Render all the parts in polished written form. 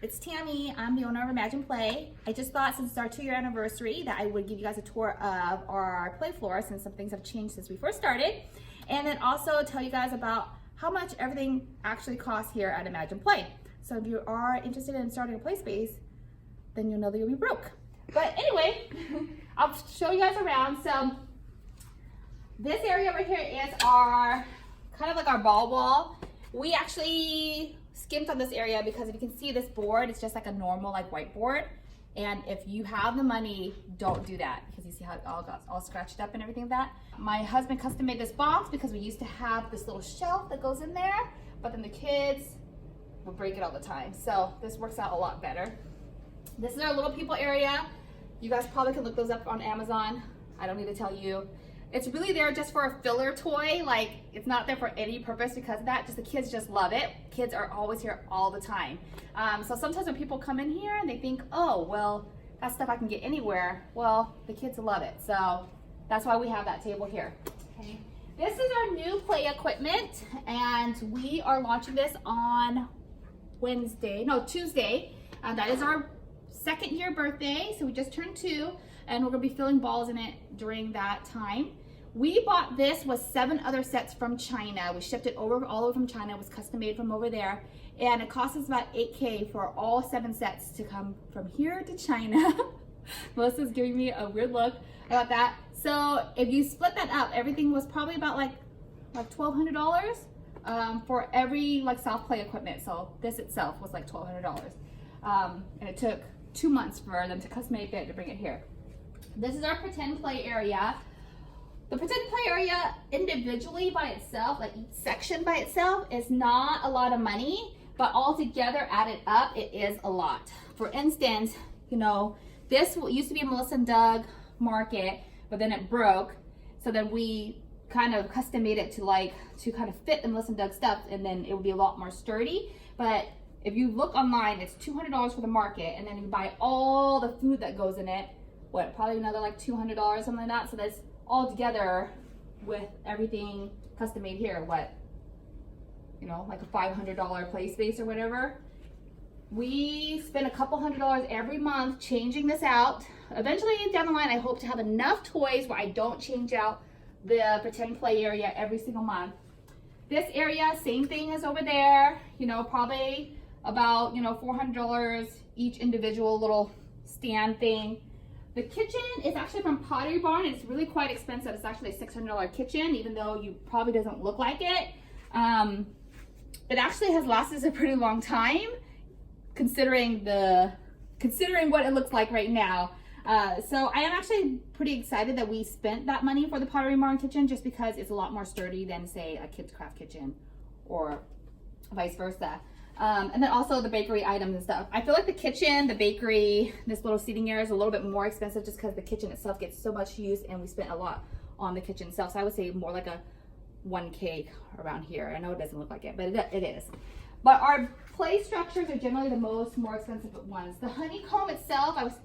It's Tammy. I'm the owner of Imagine Play. I just thought since it's our 2-year anniversary that I would give you guys a tour of our play floor since some things have changed since we first started. And then also tell you guys about how much everything actually costs here at Imagine Play. So if you are interested in starting a play space, then you'll know that you'll be broke. But anyway, I'll show you guys around. So this area over here is our, kind of like our ball wall. We actually skimped on this area because if you can see this board, it's just like a normal like whiteboard. And if you have the money, don't do that because you see how it all got all scratched up and everything like that. My husband custom made this box because we used to have this little shelf that goes in there, but then the kids would break it all the time. So this works out a lot better. This is our little people area. You guys probably can look those up on Amazon. I don't need to tell you. It's really there just for a filler toy. Like, it's not there for any purpose because of that. Just the kids just love it. Kids are always here all the time. So sometimes when people come in here and they think, oh, well, that stuff I can get anywhere. Well, the kids love it. So that's why we have that table here. Okay. This is our new play equipment and we are launching this on Tuesday. That is our 2nd year birthday. So we just turned 2 and we're gonna be filling balls in it during that time. We bought this with 7 other sets from China. We shipped it all over from China. It was custom made from over there. And it cost us about $8K for all 7 sets to come from here to China. Melissa's giving me a weird look about that. So if you split that up, everything was probably about like $1,200 for every like soft play equipment. So this itself was like $1,200. And it took 2 months for them to custom make it to bring it here. This is our pretend play area. The pretend play area individually by itself, like each section by itself, is not a lot of money, but all together added up, it is a lot. For instance, you know, this used to be a Melissa and Doug market, but then it broke. So then we kind of custom made it to kind of fit the Melissa and Doug stuff, and then it would be a lot more sturdy. But if you look online, it's $200 for the market, and then you buy all the food that goes in it, what, probably another like $200, something like that. So that's all together with everything custom made here, what, you know, like a $500 play space or whatever. We spend a couple $100 every month changing this out. Eventually down the line, I hope to have enough toys where I don't change out the pretend play area every single month. This area, same thing as over there, you know, probably about, you know, $400 each individual little stand thing. The kitchen is actually from Pottery Barn. It's really quite expensive. It's actually a $600 kitchen, even though you probably doesn't look like it. It actually has lasted us a pretty long time, considering what it looks like right now. So I am actually pretty excited that we spent that money for the Pottery Barn kitchen, just because it's a lot more sturdy than, say, a Kids Craft kitchen or vice versa. And then also the bakery items and stuff. I feel like the kitchen, the bakery, this little seating area is a little bit more expensive just because the kitchen itself gets so much use and we spent a lot on the kitchen itself. So I would say more like a $1K around here. I know it doesn't look like it, but it is. But our play structures are generally the more expensive ones. The honeycomb itself, I was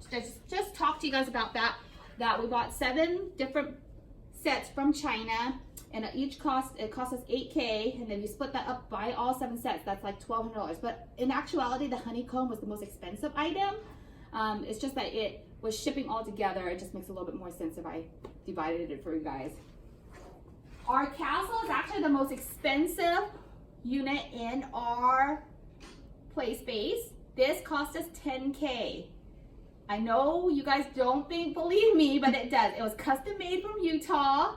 just talked to you guys about that we bought 7 different sets from China. And it cost us $8K, and then you split that up by all 7 sets, that's like $1,200. But in actuality, the honeycomb was the most expensive item. It's just that it was shipping all together. It just makes a little bit more sense if I divided it for you guys. Our castle is actually the most expensive unit in our play space. This cost us $10K. I know you guys don't believe me, but it does. It was custom made from Utah.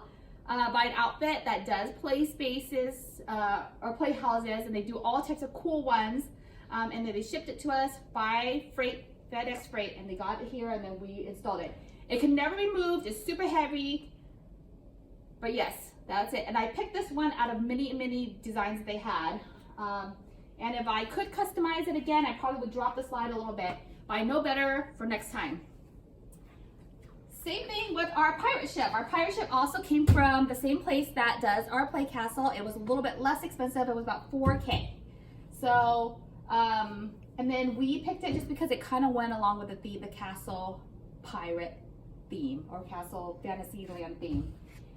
By an outfit that does play spaces or play houses, and they do all types of cool ones. And then they shipped it to us by freight, FedEx freight, and they got it here and then we installed it. It can never be moved, it's super heavy, but yes, that's it. And I picked this one out of many designs that they had. And if I could customize it again, I probably would drop the slide a little bit, but I know better for next time. Same thing with our pirate ship. Our pirate ship also came from the same place that does our play castle. It was a little bit less expensive. It was about $4K. So, and then we picked it just because it kind of went along with the castle pirate theme or castle Fantasyland theme.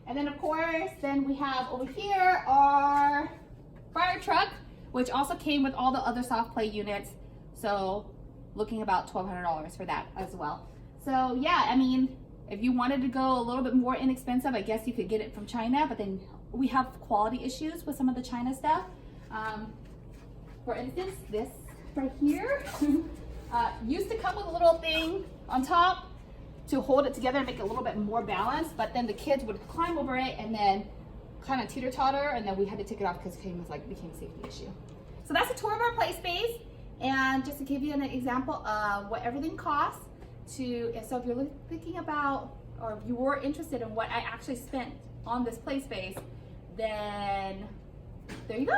And then of course, then we have over here our Ryder Truck, which also came with all the other soft play units. So looking about $1,200 for that as well. So yeah, I mean, if you wanted to go a little bit more inexpensive, I guess you could get it from China, but then we have quality issues with some of the China stuff. For instance, this right here used to come with a little thing on top to hold it together and make it a little bit more balanced, but then the kids would climb over it and then kind of teeter-totter, and then we had to take it off because it became a safety issue. So that's a tour of our play space, and just to give you an example of what everything costs. So if you're thinking about, or if you were interested in what I actually spent on this play space, then there you go.